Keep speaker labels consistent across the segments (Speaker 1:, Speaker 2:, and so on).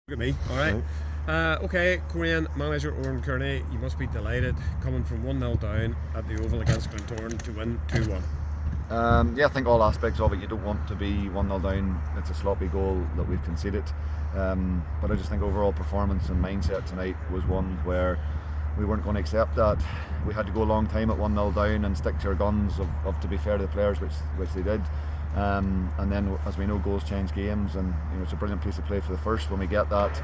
Speaker 1: Look at me, alright. Okay, Coleraine manager Oran Kearney, you must be delighted coming from 1-0 down at the Oval against Glentoran to win 2-1.
Speaker 2: Yeah, I think all aspects of it, you don't want to be 1-0 down. It's a sloppy goal that we've conceded. But I just think overall performance and mindset tonight was one where we weren't going to accept that. We had to go a long time at 1-0 down and stick to our guns of to be fair to the players, which they did. And then, as we know, goals change games, and it's a brilliant piece of play for the first. When we get that,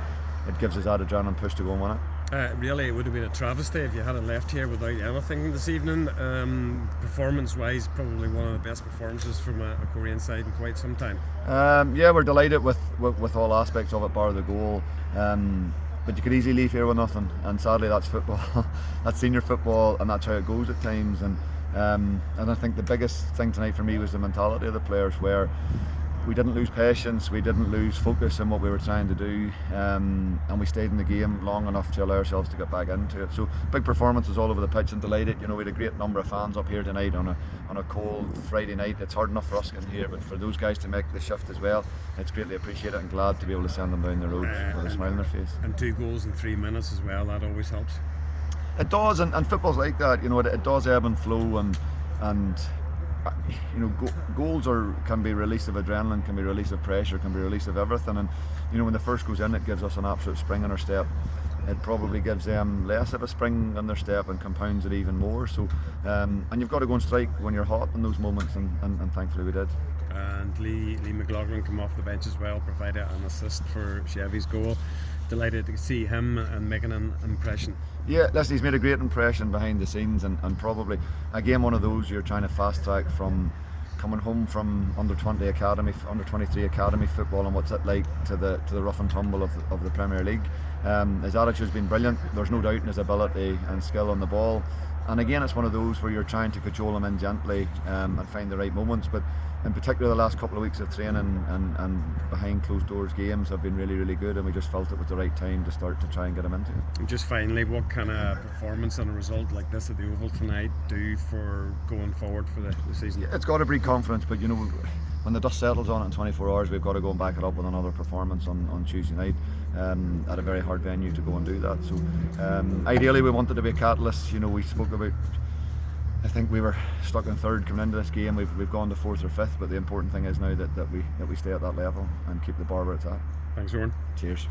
Speaker 2: it gives us that adrenaline push to go and win it.
Speaker 1: Really, it would have been a travesty if you had it left here without anything this evening. Performance-wise, probably one of the best performances from a Coleraine side in quite some time.
Speaker 2: Yeah, we're delighted with all aspects of it, bar the goal. But you could easily leave here with nothing, and sadly that's football. That's senior football, and that's how it goes at times. And I think the biggest thing tonight for me was the mentality of the players, where we didn't lose patience, we didn't lose focus in what we were trying to do, and we stayed in the game long enough to allow ourselves to get back into it. So big performances all over the pitch, and delighted. We had a great number of fans up here tonight on a cold Friday night. It's hard enough for us getting here, but for those guys to make the shift as well, it's greatly appreciated, and glad to be able to send them down the road with a smile on their face.
Speaker 1: And 2 goals in 3 minutes as well, that always helps.
Speaker 2: It does, and football's like that. It does ebb and flow, and goals can be release of adrenaline, can be release of pressure, can be release of everything. And when the first goes in, it gives us an absolute spring in our step. It probably gives them less of a spring in their step and compounds it even more. So, and you've got to go and strike when you're hot in those moments, and thankfully we did.
Speaker 1: And Lee McLaughlin come off the bench as well, provided an assist for Chevy's goal. Delighted to see him and making an impression.
Speaker 2: Yeah, listen, he's made a great impression behind the scenes, and probably again one of those you're trying to fast track from coming home from under 23 academy football and what's it like to the rough and tumble of the Premier League. His attitude's been brilliant. There's no doubt in his ability and skill on the ball. And again, it's one of those where you're trying to cajole him in gently and find the right moments. But in particular, the last couple of weeks of training and behind closed doors games have been really, really good, and we just felt it was the right time to start to try and get him into it.
Speaker 1: And just finally, what kind of performance and a result like this at the Oval tonight do for going forward for the season?
Speaker 2: Yeah, it's got to breed confidence, but when the dust settles on it in 24 hours, we've got to go and back it up with another performance on Tuesday night at a very hard venue to go and do that. So ideally we wanted to be a catalyst. We spoke about, I think we were stuck in third coming into this game. We've gone to fourth or fifth, but the important thing is now that we stay at that level and keep the bar where it's at.
Speaker 1: Thanks, Oran.
Speaker 2: Cheers.